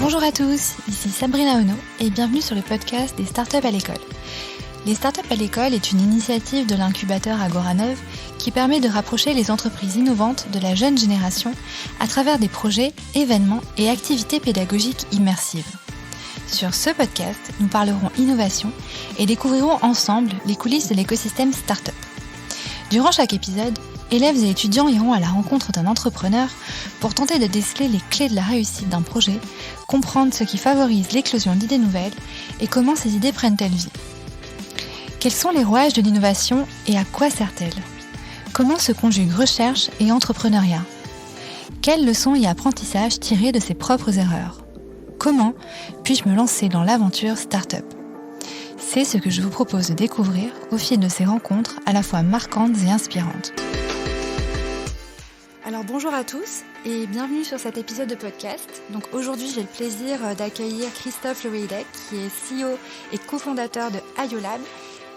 Bonjour à tous, ici Sabrina Ono et bienvenue sur le podcast des startups à l'école. Les startups à l'école est une initiative de l'incubateur Agoranov qui permet de rapprocher les entreprises innovantes de la jeune génération à travers des projets, événements et activités pédagogiques immersives. Sur ce podcast, nous parlerons innovation et découvrirons ensemble les coulisses de l'écosystème startup. Durant chaque épisode, élèves et étudiants iront à la rencontre d'un entrepreneur pour tenter de déceler les clés de la réussite d'un projet, comprendre ce qui favorise l'éclosion d'idées nouvelles et comment ces idées prennent-elles vie. Quels sont les rouages de l'innovation et à quoi sert-elle ? Comment se conjuguent recherche et entrepreneuriat ? Quelles leçons et apprentissages tirer de ses propres erreurs ? Comment puis-je me lancer dans l'aventure startup ? C'est ce que je vous propose de découvrir au fil de ces rencontres à la fois marquantes et inspirantes. Alors bonjour à tous et bienvenue sur cet épisode de podcast. Donc aujourd'hui j'ai le plaisir d'accueillir Christophe Loeydec qui est CEO et cofondateur de IOLab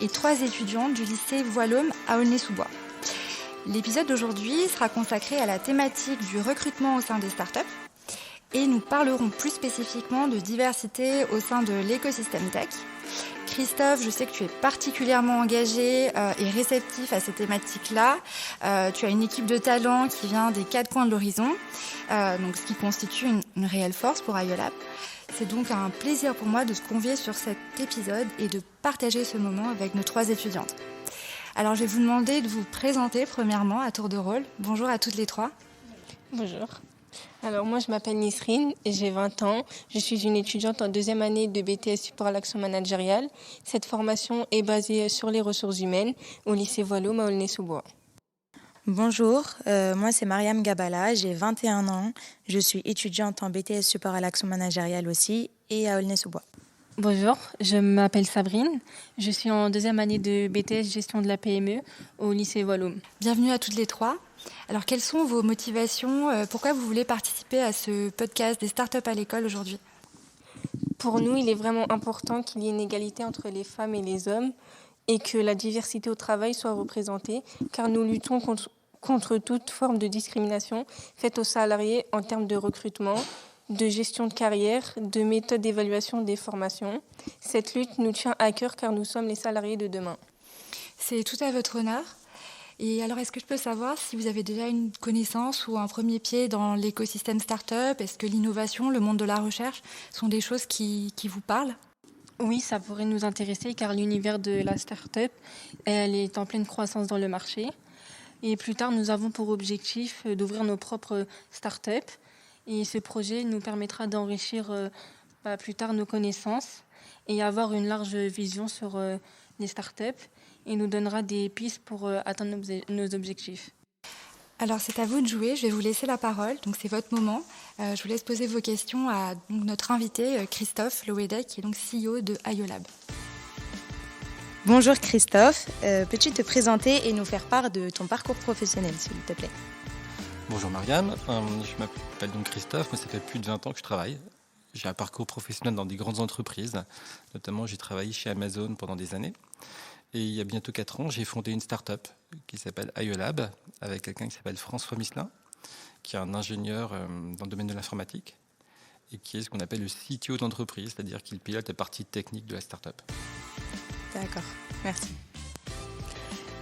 et 3 étudiants du lycée Voilhomme à Aulnay-sous-Bois. L'épisode d'aujourd'hui sera consacré à la thématique du recrutement au sein des startups et nous parlerons plus spécifiquement de diversité au sein de l'écosystème tech. Christophe, je sais que tu es particulièrement engagé et réceptif à ces thématiques-là. Tu as une équipe de talents qui vient des 4 coins de l'horizon, donc ce qui constitue une réelle force pour IOLab. C'est donc un plaisir pour moi de se convier sur cet épisode et de partager ce moment avec nos 3 étudiantes. Alors je vais vous demander de vous présenter premièrement à tour de rôle. Bonjour à toutes les 3. Bonjour. Alors moi je m'appelle Nisrine et j'ai 20 ans. Je suis une étudiante en 2e année de BTS Support à l'action managériale. Cette formation est basée sur les ressources humaines au lycée Voilhomme à Aulnay-sous-Bois. Bonjour, moi c'est Mariam Gabala, j'ai 21 ans. Je suis étudiante en BTS Support à l'action managériale aussi et à Aulnay-sous-Bois. Bonjour, je m'appelle Sabrine. Je suis en 2e année de BTS Gestion de la PME au lycée Voilhomme. Bienvenue à toutes les 3. Alors, quelles sont vos motivations ? Pourquoi vous voulez participer à ce podcast des startups à l'école aujourd'hui ? Pour nous, il est vraiment important qu'il y ait une égalité entre les femmes et les hommes et que la diversité au travail soit représentée, car nous luttons contre toute forme de discrimination faite aux salariés en termes de recrutement, de gestion de carrière, de méthode d'évaluation des formations. Cette lutte nous tient à cœur car nous sommes les salariés de demain. C'est tout à votre honneur. Et alors, est-ce que je peux savoir si vous avez déjà une connaissance ou un premier pied dans l'écosystème start-up ? Est-ce que l'innovation, le monde de la recherche sont des choses qui vous parlent ? Oui, ça pourrait nous intéresser car l'univers de la start-up, elle est en pleine croissance dans le marché. Et plus tard, nous avons pour objectif d'ouvrir nos propres start-up. Et ce projet nous permettra d'enrichir plus tard nos connaissances et avoir une large vision sur les start-up. Et nous donnera des pistes pour atteindre nos objectifs. Alors c'est à vous de jouer, je vais vous laisser la parole, donc c'est votre moment. Je vous laisse poser vos questions à donc, notre invité Christophe Loeydec, qui est donc CEO de IOLab. Bonjour Christophe, peux-tu te présenter et nous faire part de ton parcours professionnel s'il te plaît ? Bonjour Mariam, je m'appelle donc Christophe, moi ça fait plus de 20 ans que je travaille. J'ai un parcours professionnel dans des grandes entreprises, notamment j'ai travaillé chez Amazon pendant des années. Et il y a bientôt 4 ans, j'ai fondé une start-up qui s'appelle IOLab, avec quelqu'un qui s'appelle François Misselin, qui est un ingénieur dans le domaine de l'informatique, et qui est ce qu'on appelle le CTO d'entreprise, c'est-à-dire qu'il pilote la partie technique de la start-up. D'accord, merci.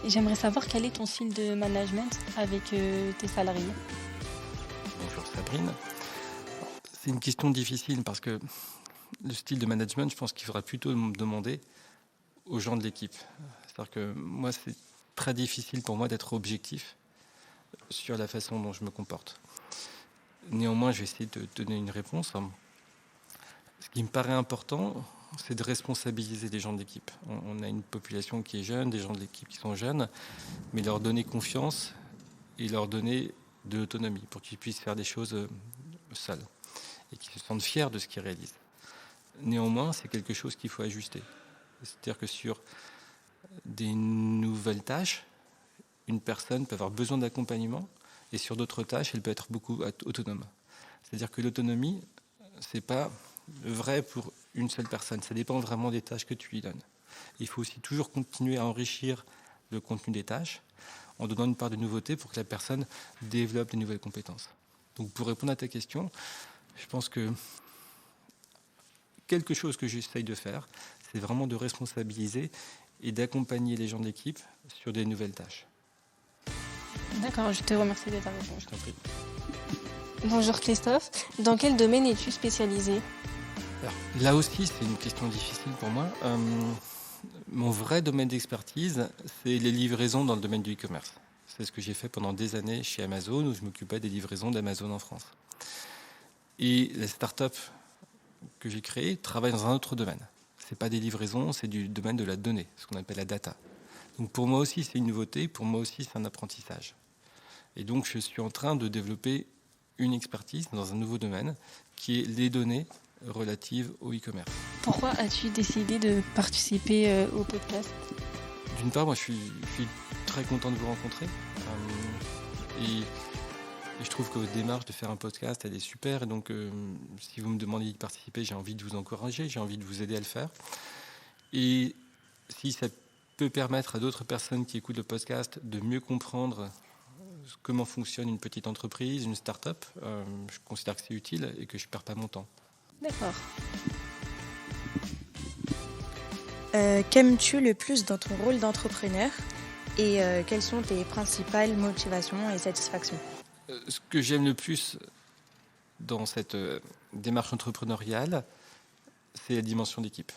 J'aimerais savoir quel est ton style de management avec tes salariés. Bonjour Sabrine. C'est une question difficile parce que le style de management, je pense qu'il faudra plutôt me demander aux gens de l'équipe. C'est-à-dire que moi, c'est très difficile pour moi d'être objectif sur la façon dont je me comporte. Néanmoins, je vais essayer de donner une réponse. Ce qui me paraît important, c'est de responsabiliser les gens de l'équipe. On a une population qui est jeune, des gens de l'équipe qui sont jeunes, mais leur donner confiance et leur donner de l'autonomie pour qu'ils puissent faire des choses seuls et qu'ils se sentent fiers de ce qu'ils réalisent. Néanmoins, c'est quelque chose qu'il faut ajuster. C'est-à-dire que sur des nouvelles tâches, une personne peut avoir besoin d'accompagnement et sur d'autres tâches, elle peut être beaucoup autonome. C'est-à-dire que l'autonomie, ce n'est pas vrai pour une seule personne. Ça dépend vraiment des tâches que tu lui donnes. Il faut aussi toujours continuer à enrichir le contenu des tâches en donnant une part de nouveauté pour que la personne développe de nouvelles compétences. Donc pour répondre à ta question, je pense que quelque chose que j'essaye de faire, c'est vraiment de responsabiliser et d'accompagner les gens de l'équipe sur des nouvelles tâches. D'accord, je te remercie de ta réponse. Je t'en prie. Bonjour Christophe, dans quel domaine es-tu spécialisé? Alors, là aussi, c'est une question difficile pour moi. Mon vrai domaine d'expertise, c'est les livraisons dans le domaine du e-commerce. C'est ce que j'ai fait pendant des années chez Amazon, où je m'occupais des livraisons d'Amazon en France. Et la start-up que j'ai créée travaille dans un autre domaine. Ce n'est pas des livraisons, c'est du domaine de la donnée, ce qu'on appelle la data. Donc pour moi aussi, c'est une nouveauté, pour moi aussi, c'est un apprentissage. Et donc, je suis en train de développer une expertise dans un nouveau domaine, qui est les données relatives au e-commerce. Pourquoi as-tu décidé de participer au podcast? D'une part, moi, je suis très content de vous rencontrer. Et je trouve que votre démarche de faire un podcast, elle est super. Et donc, si vous me demandez de participer, j'ai envie de vous encourager, j'ai envie de vous aider à le faire. Et si ça peut permettre à d'autres personnes qui écoutent le podcast de mieux comprendre comment fonctionne une petite entreprise, une start-up, je considère que c'est utile et que je ne perds pas mon temps. D'accord. Qu'aimes-tu le plus dans ton rôle d'entrepreneur et quelles sont tes principales motivations et satisfactions? Ce que j'aime le plus dans cette démarche entrepreneuriale, c'est la dimension d'équipe.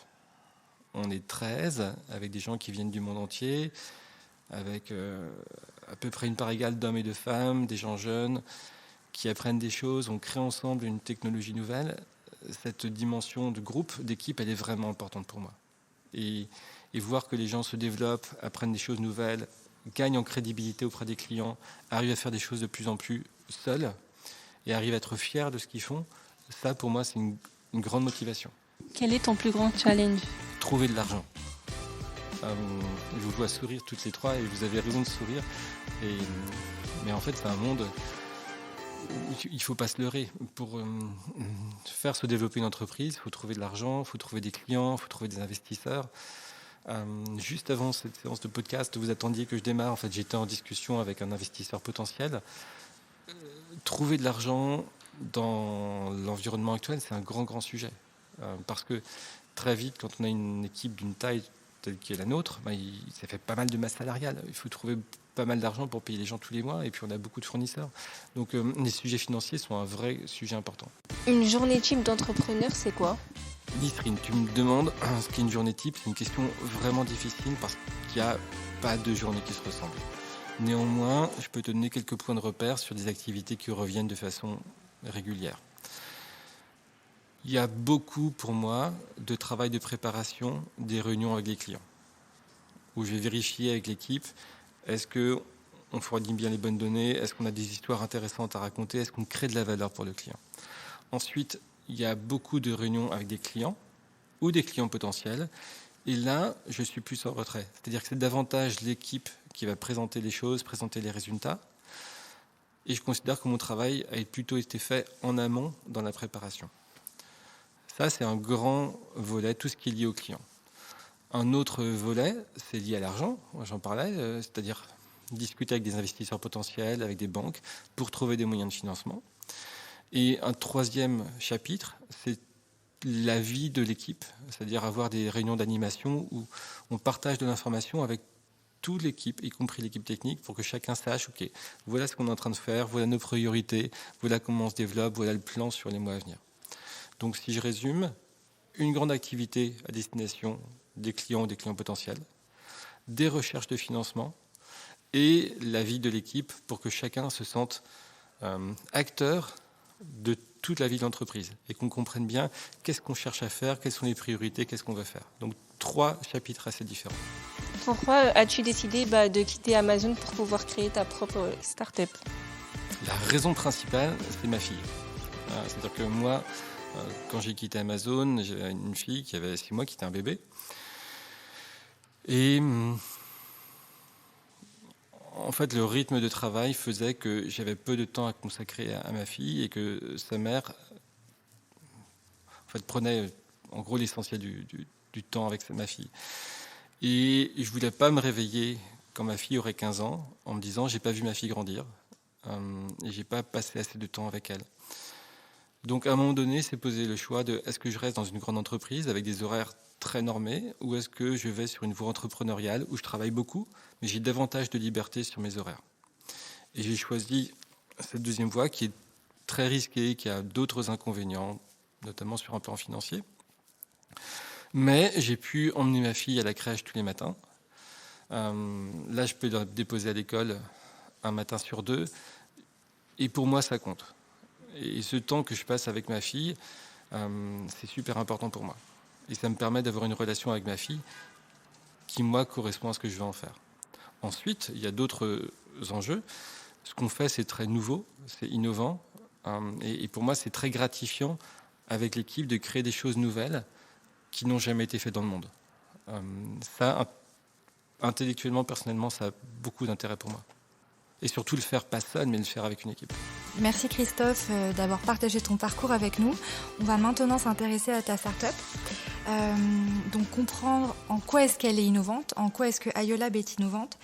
On est 13 avec des gens qui viennent du monde entier, avec à peu près une part égale d'hommes et de femmes, des gens jeunes qui apprennent des choses, on crée ensemble une technologie nouvelle. Cette dimension de groupe, d'équipe, elle est vraiment importante pour moi. Et voir que les gens se développent, apprennent des choses nouvelles, gagnent en crédibilité auprès des clients, arrivent à faire des choses de plus en plus seuls et arrivent à être fiers de ce qu'ils font, ça pour moi c'est une grande motivation. Quel est ton plus grand challenge? Trouver de l'argent. Je vous vois sourire toutes les trois et vous avez raison de sourire. Mais en fait c'est un monde où il ne faut pas se leurrer. Pour faire se développer une entreprise, il faut trouver de l'argent, il faut trouver des clients, il faut trouver des investisseurs. Juste avant cette séance de podcast, vous attendiez que je démarre. En fait, j'étais en discussion avec un investisseur potentiel. Trouver de l'argent dans l'environnement actuel, c'est un grand sujet. Parce que très vite, quand on a une équipe d'une taille telle qu'est la nôtre, ça fait pas mal de masse salariale. Il faut trouver pas mal d'argent pour payer les gens tous les mois, et puis on a beaucoup de fournisseurs. Donc les sujets financiers sont un vrai sujet important. Une journée type d'entrepreneur, c'est quoi? Nisrine, tu me demandes ce qu'est une journée type. C'est une question vraiment difficile parce qu'il n'y a pas de journée qui se ressemble. Néanmoins, je peux te donner quelques points de repère sur des activités qui reviennent de façon régulière. Il y a beaucoup, pour moi, de travail de préparation des réunions avec les clients, où je vais vérifier avec l'équipe, est-ce qu'on fournit bien les bonnes données, est-ce qu'on a des histoires intéressantes à raconter, est-ce qu'on crée de la valeur pour le client. Ensuite, il y a beaucoup de réunions avec des clients ou des clients potentiels. Et là, je suis plus en retrait. C'est-à-dire que c'est davantage l'équipe qui va présenter les choses, présenter les résultats. Et je considère que mon travail a plutôt été fait en amont dans la préparation. Ça, c'est un grand volet, tout ce qui est lié au client. Un autre volet, c'est lié à l'argent, j'en parlais, c'est-à-dire discuter avec des investisseurs potentiels, avec des banques, pour trouver des moyens de financement. Et un troisième chapitre, c'est la vie de l'équipe, c'est-à-dire avoir des réunions d'animation où on partage de l'information avec toute l'équipe, y compris l'équipe technique, pour que chacun sache, OK, voilà ce qu'on est en train de faire, voilà nos priorités, voilà comment on se développe, voilà le plan sur les mois à venir. Donc si je résume, une grande activité à destination des clients ou des clients potentiels, des recherches de financement et la vie de l'équipe pour que chacun se sente acteur de toute la vie de l'entreprise et qu'on comprenne bien qu'est-ce qu'on cherche à faire, quelles sont les priorités, qu'est-ce qu'on veut faire. Donc 3 chapitres assez différents. Pourquoi as-tu décidé de quitter Amazon pour pouvoir créer ta propre start-up? La raison principale, c'est ma fille. C'est-à-dire que moi, quand j'ai quitté Amazon, j'avais une fille qui avait 6 mois, qui était un bébé. Et en fait, le rythme de travail faisait que j'avais peu de temps à consacrer à ma fille et que sa mère prenait en gros l'essentiel du temps avec ma fille. Et je ne voulais pas me réveiller quand ma fille aurait 15 ans en me disant « j'ai pas vu ma fille grandir et j'ai pas passé assez de temps avec elle ». Donc à un moment donné, c'est poser le choix de est-ce que je reste dans une grande entreprise avec des horaires très normés ou est-ce que je vais sur une voie entrepreneuriale où je travaille beaucoup, mais j'ai davantage de liberté sur mes horaires. Et j'ai choisi cette deuxième voie qui est très risquée, qui a d'autres inconvénients, notamment sur un plan financier. Mais j'ai pu emmener ma fille à la crèche tous les matins. Là, je peux la déposer à l'école un matin sur 2. Et pour moi, ça compte. Et ce temps que je passe avec ma fille, c'est super important pour moi. Et ça me permet d'avoir une relation avec ma fille qui, moi, correspond à ce que je veux en faire. Ensuite, il y a d'autres enjeux. Ce qu'on fait, c'est très nouveau, c'est innovant. Et pour moi, c'est très gratifiant avec l'équipe de créer des choses nouvelles qui n'ont jamais été faites dans le monde. Ça, intellectuellement, personnellement, ça a beaucoup d'intérêt pour moi. Et surtout le faire pas seul, mais le faire avec une équipe. Merci Christophe d'avoir partagé ton parcours avec nous. On va maintenant s'intéresser à ta start-up. Donc comprendre en quoi est-ce qu'elle est innovante, en quoi est-ce que IOLAB est innovante,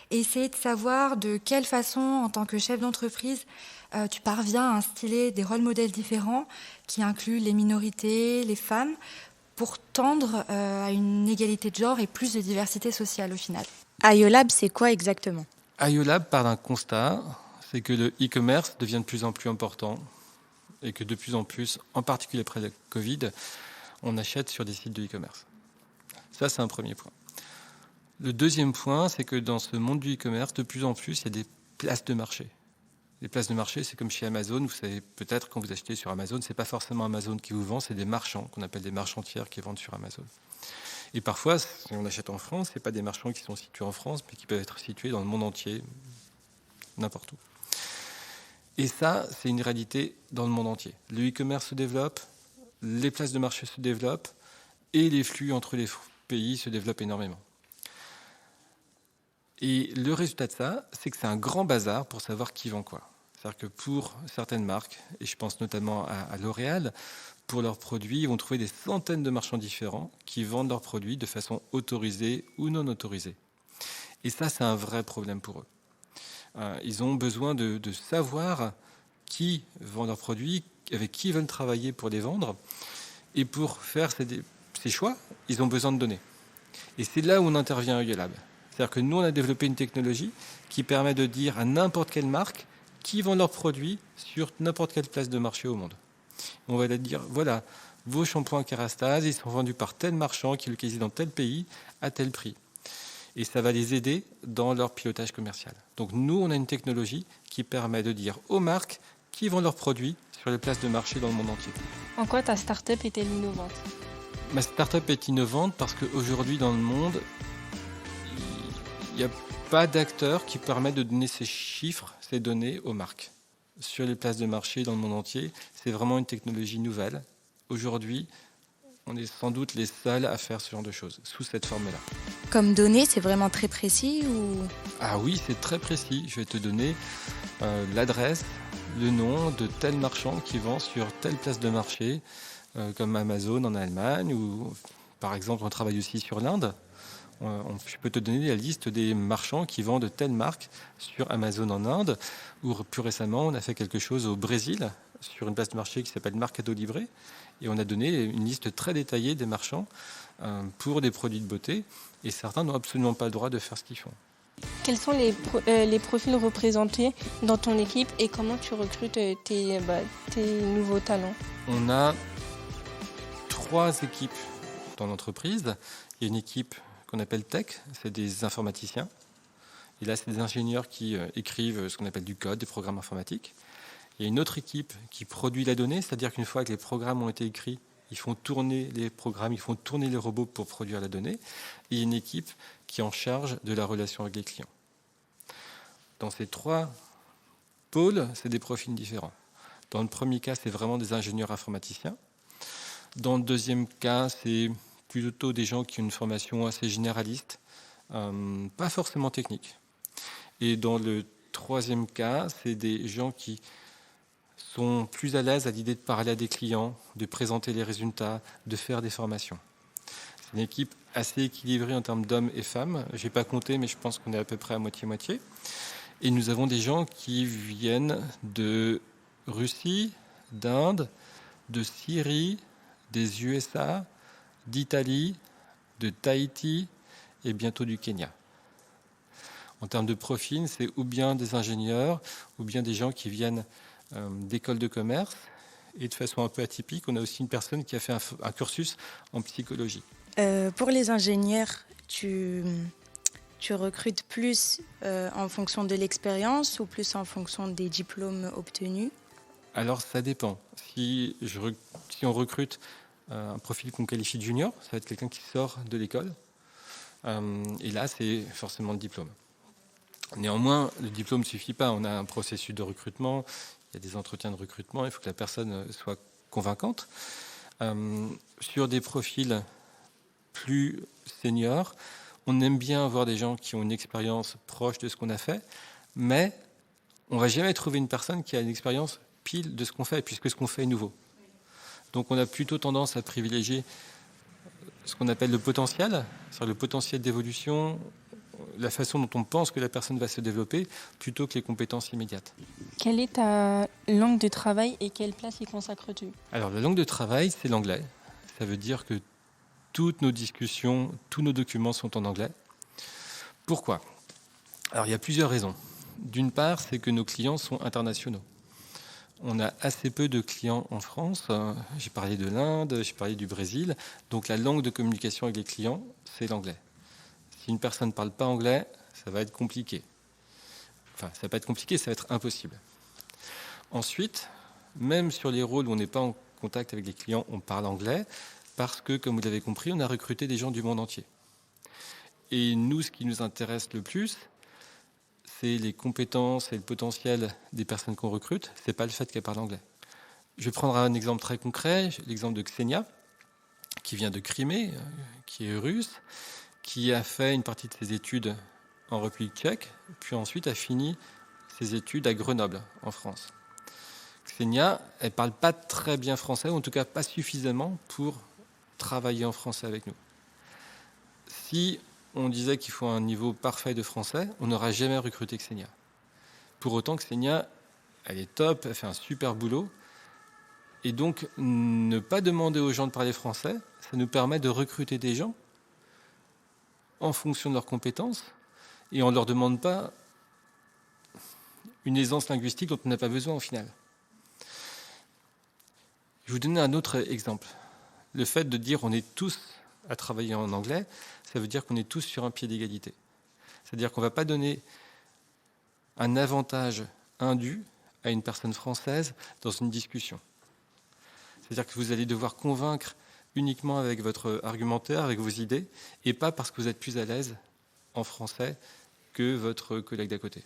et essayer de savoir de quelle façon, en tant que chef d'entreprise, tu parviens à instiller des rôles modèles différents qui incluent les minorités, les femmes, pour tendre à une égalité de genre et plus de diversité sociale au final. IOLAB, c'est quoi exactement ? IOLAB part d'un constat, c'est que le e-commerce devient de plus en plus important et que de plus en plus, en particulier après la Covid, on achète sur des sites de e-commerce. Ça, c'est un premier point. Le deuxième point, c'est que dans ce monde du e-commerce, de plus en plus, il y a des places de marché. Les places de marché, c'est comme chez Amazon. Vous savez peut-être quand vous achetez sur Amazon, c'est pas forcément Amazon qui vous vend, c'est des marchands qu'on appelle des marchands tiers qui vendent sur Amazon. Et parfois, si on achète en France, c'est pas des marchands qui sont situés en France, mais qui peuvent être situés dans le monde entier, n'importe où. Et ça, c'est une réalité dans le monde entier. Le e-commerce se développe, les places de marché se développent, et les flux entre les pays se développent énormément. Et le résultat de ça, c'est que c'est un grand bazar pour savoir qui vend quoi. C'est-à-dire que pour certaines marques, et je pense notamment à L'Oréal, pour leurs produits, ils vont trouver des centaines de marchands différents qui vendent leurs produits de façon autorisée ou non autorisée. Et ça, c'est un vrai problème pour eux. Ils ont besoin de savoir qui vend leurs produits, avec qui ils veulent travailler pour les vendre. Et pour faire ces choix, ils ont besoin de données. Et c'est là où on intervient à IOLAB. C'est-à-dire que nous, on a développé une technologie qui permet de dire à n'importe quelle marque qui vend leurs produits sur n'importe quelle place de marché au monde. On va leur dire, voilà, vos shampoings Kérastase, ils sont vendus par tel marchand qui est localisé dans tel pays à tel prix. Et ça va les aider dans leur pilotage commercial. Donc nous, on a une technologie qui permet de dire aux marques qui vendent leurs produits sur les places de marché dans le monde entier. En quoi ta start-up est-elle innovante ? Ma start-up est innovante parce qu'aujourd'hui, dans le monde, il n'y a pas d'acteurs qui permettent de donner ces chiffres, ces données aux marques. Sur les places de marché dans le monde entier, c'est vraiment une technologie nouvelle. Aujourd'hui, on est sans doute les seuls à faire ce genre de choses, sous cette forme-là. Comme données, c'est vraiment très précis ou... Ah oui, c'est très précis. Je vais te donner l'adresse, le nom de tel marchand qui vend sur telle place de marché, comme Amazon en Allemagne, ou par exemple, on travaille aussi sur l'Inde. Je peux te donner la liste des marchands qui vendent telle marque sur Amazon en Inde, ou plus récemment, on a fait quelque chose au Brésil, sur une place de marché qui s'appelle Mercado Libre, et on a donné une liste très détaillée des marchands pour des produits de beauté, et certains n'ont absolument pas le droit de faire ce qu'ils font. Quels sont les profils représentés dans ton équipe et comment tu recrutes tes nouveaux talents ? On a 3 équipes dans l'entreprise. Il y a une équipe qu'on appelle tech, c'est des informaticiens. Et là, c'est des ingénieurs qui écrivent ce qu'on appelle du code, des programmes informatiques. Il y a une autre équipe qui produit la donnée, c'est-à-dire qu'une fois que les programmes ont été écrits, ils font tourner les programmes, ils font tourner les robots pour produire la donnée. Et il y a une équipe qui est en charge de la relation avec les clients. Dans ces 3 pôles, c'est des profils différents. Dans le premier cas, c'est vraiment des ingénieurs informaticiens. Dans le deuxième cas, c'est plutôt des gens qui ont une formation assez généraliste, pas forcément technique. Et dans le troisième cas, c'est des gens qui sont plus à l'aise à l'idée de parler à des clients, de présenter les résultats, de faire des formations. C'est une équipe assez équilibrée en termes d'hommes et femmes. Je n'ai pas compté, mais je pense qu'on est à peu près à moitié-moitié. Et nous avons des gens qui viennent de Russie, d'Inde, de Syrie, des USA, d'Italie, de Tahiti et bientôt du Kenya. En termes de profil, c'est ou bien des ingénieurs, ou bien des gens qui viennent d'écoles de commerce. Et de façon un peu atypique, on a aussi une personne qui a fait un cursus en psychologie. Pour les ingénieurs, tu recrutes plus en fonction de l'expérience ou plus en fonction des diplômes obtenus? Alors, ça dépend. Si on recrute un profil qu'on qualifie de junior, ça va être quelqu'un qui sort de l'école. Et là, c'est forcément le diplôme. Néanmoins, le diplôme ne suffit pas. On a un processus de recrutement, il y a des entretiens de recrutement, il faut que la personne soit convaincante. Sur des profils plus seniors, on aime bien avoir des gens qui ont une expérience proche de ce qu'on a fait, mais on ne va jamais trouver une personne qui a une expérience pile de ce qu'on fait, puisque ce qu'on fait est nouveau. Donc on a plutôt tendance à privilégier ce qu'on appelle le potentiel, c'est-à-dire le potentiel d'évolution, la façon dont on pense que la personne va se développer, plutôt que les compétences immédiates. Quelle est ta langue de travail et quelle place y consacres-tu? Alors la langue de travail, c'est l'anglais. Ça veut dire que toutes nos discussions, tous nos documents sont en anglais. Pourquoi? Alors il y a plusieurs raisons. D'une part, c'est que nos clients sont internationaux. On a assez peu de clients en France. J'ai parlé de l'Inde, j'ai parlé du Brésil. Donc la langue de communication avec les clients, c'est l'anglais. Si une personne ne parle pas anglais, ça va être compliqué. Enfin, ça va pas être compliqué, ça va être impossible. Ensuite, même sur les rôles où on n'est pas en contact avec les clients, on parle anglais, parce que, comme vous l'avez compris, on a recruté des gens du monde entier. Et nous, ce qui nous intéresse le plus, c'est les compétences et le potentiel des personnes qu'on recrute, ce n'est pas le fait qu'elles parlent anglais. Je vais prendre un exemple très concret, l'exemple de Ksenia, qui vient de Crimée, qui est russe, qui a fait une partie de ses études en République tchèque, puis ensuite a fini ses études à Grenoble, en France. Ksenia, elle ne parle pas très bien français, ou en tout cas pas suffisamment pour travailler en français avec nous. Si on disait qu'il faut un niveau parfait de français, on n'aura jamais recruté Ksenia. Pour autant, Ksenia, elle est top, elle fait un super boulot. Et donc, ne pas demander aux gens de parler français, ça nous permet de recruter des gens en fonction de leurs compétences, et on ne leur demande pas une aisance linguistique dont on n'a pas besoin au final. Je vais vous donner un autre exemple. Le fait de dire on est tous à travailler en anglais, ça veut dire qu'on est tous sur un pied d'égalité. C'est-à-dire qu'on ne va pas donner un avantage indu à une personne française dans une discussion. C'est-à-dire que vous allez devoir convaincre uniquement avec votre argumentaire, avec vos idées, et pas parce que vous êtes plus à l'aise en français que votre collègue d'à côté.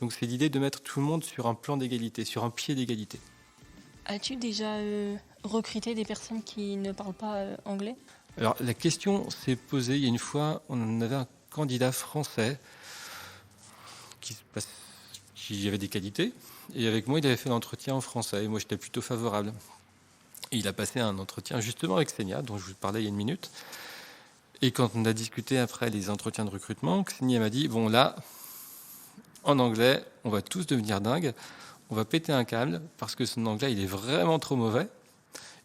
Donc c'est l'idée de mettre tout le monde sur un plan d'égalité, sur un pied d'égalité. As-tu déjà recruté des personnes qui ne parlent pas anglais? Alors la question s'est posée il y a une fois, on avait un candidat français qui avait des qualités, et avec moi il avait fait l'entretien en français, et moi j'étais plutôt favorable. Et il a passé un entretien justement avec Ksenia, dont je vous parlais il y a une minute, et quand on a discuté après les entretiens de recrutement, Ksenia m'a dit, bon là, en anglais, on va tous devenir dingues, on va péter un câble, parce que son anglais il est vraiment trop mauvais,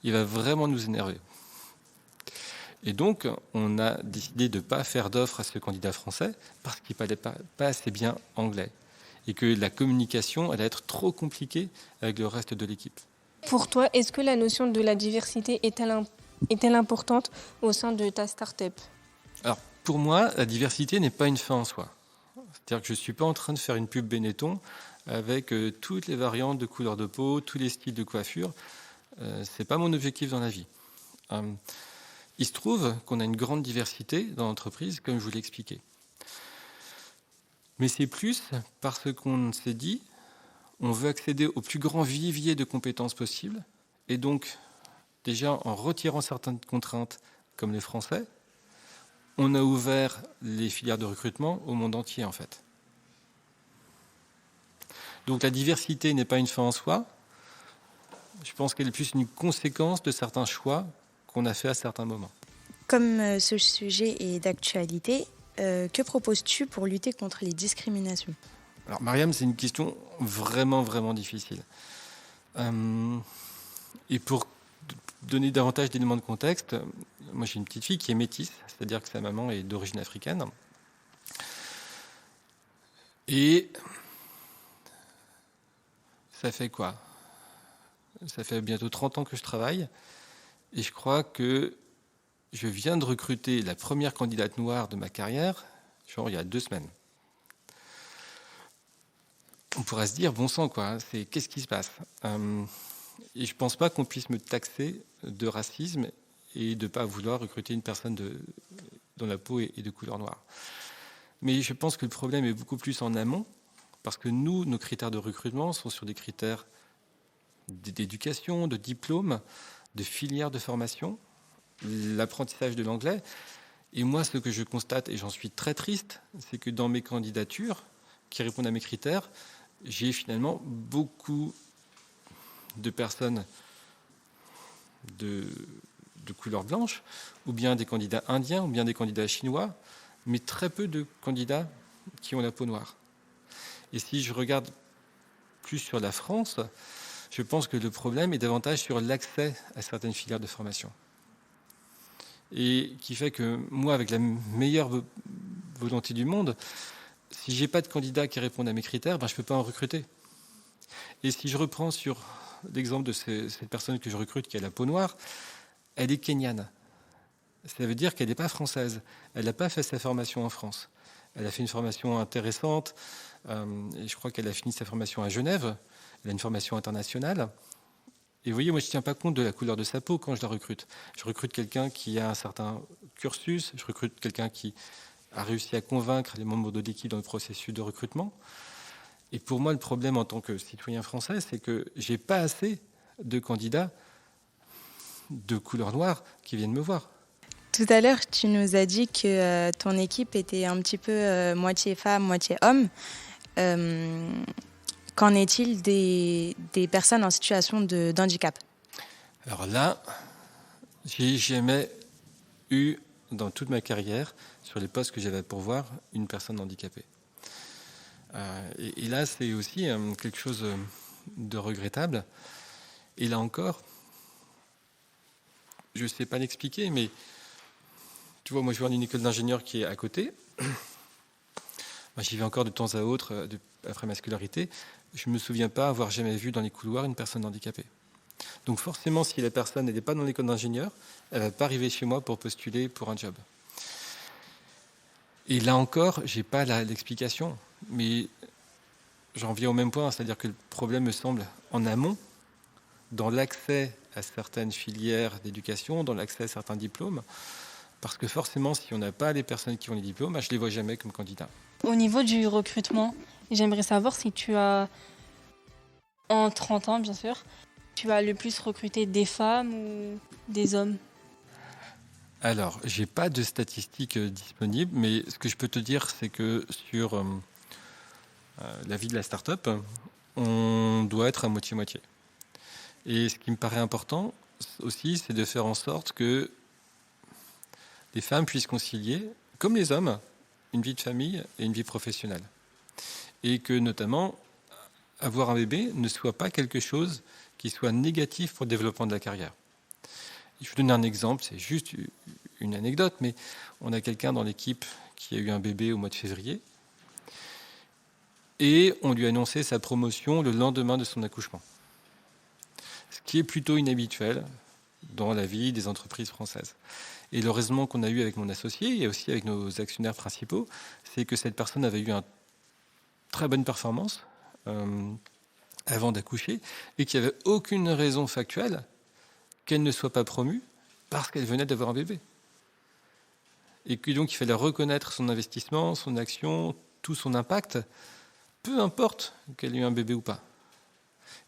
il va vraiment nous énerver. Et donc, on a décidé de ne pas faire d'offre à ce candidat français parce qu'il ne parlait pas assez bien anglais et que la communication allait être trop compliquée avec le reste de l'équipe. Pour toi, est-ce que la notion de la diversité est-elle importante au sein de ta start-up? Alors, pour moi, la diversité n'est pas une fin en soi. C'est-à-dire que je ne suis pas en train de faire une pub Benetton avec toutes les variantes de couleur de peau, tous les styles de coiffure. Ce n'est pas mon objectif dans la vie. Il se trouve qu'on a une grande diversité dans l'entreprise, comme je vous l'ai expliqué. Mais c'est plus parce qu'on s'est dit, on veut accéder au plus grand vivier de compétences possibles, et donc, déjà en retirant certaines contraintes, comme les Français, on a ouvert les filières de recrutement au monde entier, en fait. Donc la diversité n'est pas une fin en soi. Je pense qu'elle est plus une conséquence de certains choix qu'on a fait à certains moments. Comme ce sujet est d'actualité, que proposes-tu pour lutter contre les discriminations? Alors Mariam, c'est une question vraiment, vraiment difficile. Et pour donner davantage d'éléments de contexte, moi j'ai une petite fille qui est métisse, c'est-à-dire que sa maman est d'origine africaine. Et ça fait quoi? Ça fait bientôt 30 ans que je travaille, et je crois que je viens de recruter la première candidate noire de ma carrière, genre il y a 2 semaines. On pourrait se dire, bon sang, quoi, qu'est-ce qui se passe? Et je ne pense pas qu'on puisse me taxer de racisme et de ne pas vouloir recruter une personne dont la peau est de couleur noire. Mais je pense que le problème est beaucoup plus en amont, parce que nous, nos critères de recrutement sont sur des critères d'éducation, de diplôme, de filière de formation, l'apprentissage de l'anglais. Et moi, ce que je constate, et j'en suis très triste, c'est que dans mes candidatures qui répondent à mes critères, j'ai finalement beaucoup de personnes de couleur blanche, ou bien des candidats indiens, ou bien des candidats chinois, mais très peu de candidats qui ont la peau noire. Et si je regarde plus sur la France, je pense que le problème est davantage sur l'accès à certaines filières de formation. Et qui fait que moi, avec la meilleure volonté du monde, si je n'ai pas de candidats qui répondent à mes critères, je ne peux pas en recruter. Et si je reprends sur l'exemple de cette personne que je recrute qui a la peau noire, elle est kenyane. Ça veut dire qu'elle n'est pas française. Elle n'a pas fait sa formation en France. Elle a fait une formation intéressante, et je crois qu'elle a fini sa formation à Genève. Elle a une formation internationale. Et vous voyez, moi, je ne tiens pas compte de la couleur de sa peau quand je la recrute. Je recrute quelqu'un qui a un certain cursus, je recrute quelqu'un qui a réussi à convaincre les membres de l'équipe dans le processus de recrutement. Et pour moi, le problème en tant que citoyen français, c'est que je n'ai pas assez de candidats de couleur noire qui viennent me voir. Tout à l'heure, tu nous as dit que ton équipe était un petit peu moitié femme, moitié homme. Qu'en est-il des personnes en situation d'handicap? Alors là, j'ai jamais eu, dans toute ma carrière, sur les postes que j'avais à pourvoir, une personne handicapée. Et là, c'est aussi quelque chose de regrettable. Et là encore, je ne sais pas l'expliquer, mais tu vois, moi je vais dans une école d'ingénieur qui est à côté. Moi, j'y vais encore de temps à autre, après ma scolarité. Je ne me souviens pas avoir jamais vu dans les couloirs une personne handicapée. Donc forcément, si la personne n'est pas dans l'école d'ingénieur, elle ne va pas arriver chez moi pour postuler pour un job. Et là encore, je n'ai pas l'explication, mais j'en viens au même point, c'est-à-dire que le problème me semble en amont, dans l'accès à certaines filières d'éducation, dans l'accès à certains diplômes, parce que forcément, si on n'a pas les personnes qui ont les diplômes, je ne les vois jamais comme candidats. Au niveau du recrutement, j'aimerais savoir si tu as, en 30 ans bien sûr, tu as le plus recruté des femmes ou des hommes? Alors, je n'ai pas de statistiques disponibles, mais ce que je peux te dire, c'est que sur la vie de la start-up, on doit être à moitié-moitié. Et ce qui me paraît important aussi, c'est de faire en sorte que les femmes puissent concilier, comme les hommes, une vie de famille et une vie professionnelle. Et que notamment, avoir un bébé ne soit pas quelque chose qui soit négatif pour le développement de la carrière. Je vous donne un exemple, c'est juste une anecdote, mais on a quelqu'un dans l'équipe qui a eu un bébé au mois de février et on lui a annoncé sa promotion le lendemain de son accouchement. Ce qui est plutôt inhabituel dans la vie des entreprises françaises. Et le raisonnement qu'on a eu avec mon associé et aussi avec nos actionnaires principaux, c'est que cette personne avait eu une très bonne performance avant d'accoucher et qu'il n'y avait aucune raison factuelle qu'elle ne soit pas promue parce qu'elle venait d'avoir un bébé. Et que donc il fallait reconnaître son investissement, son action, tout son impact, peu importe qu'elle ait eu un bébé ou pas.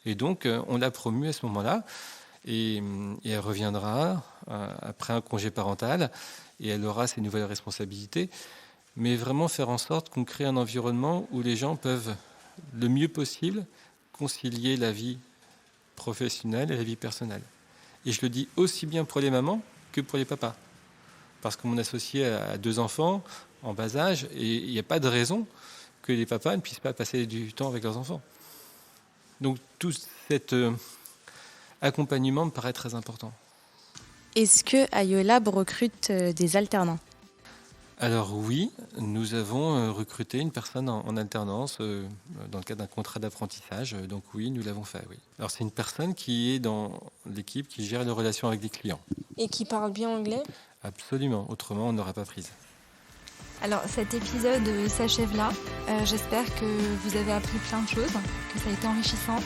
Et donc on l'a promue à ce moment-là. Et elle reviendra après un congé parental et elle aura ses nouvelles responsabilités. Mais vraiment faire en sorte qu'on crée un environnement où les gens peuvent le mieux possible concilier la vie professionnelle et la vie personnelle. Et je le dis aussi bien pour les mamans que pour les papas. Parce que mon associé a 2 enfants en bas âge et il n'y a pas de raison que les papas ne puissent pas passer du temps avec leurs enfants. Donc toute cette accompagnement me paraît très important. Est-ce que IOLab recrute des alternants ? Alors oui, nous avons recruté une personne en alternance dans le cadre d'un contrat d'apprentissage. Donc oui, nous l'avons fait, oui. Alors c'est une personne qui est dans l'équipe qui gère les relations avec des clients. Et qui parle bien anglais ? Absolument, autrement on n'aurait pas prise. Alors cet épisode s'achève là. J'espère que vous avez appris plein de choses, que ça a été enrichissant.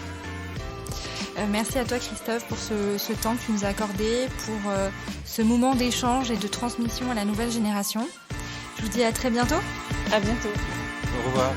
Merci à toi Christophe pour ce temps que tu nous as accordé, pour ce moment d'échange et de transmission à la nouvelle génération. Je vous dis à très bientôt. À bientôt. Au revoir.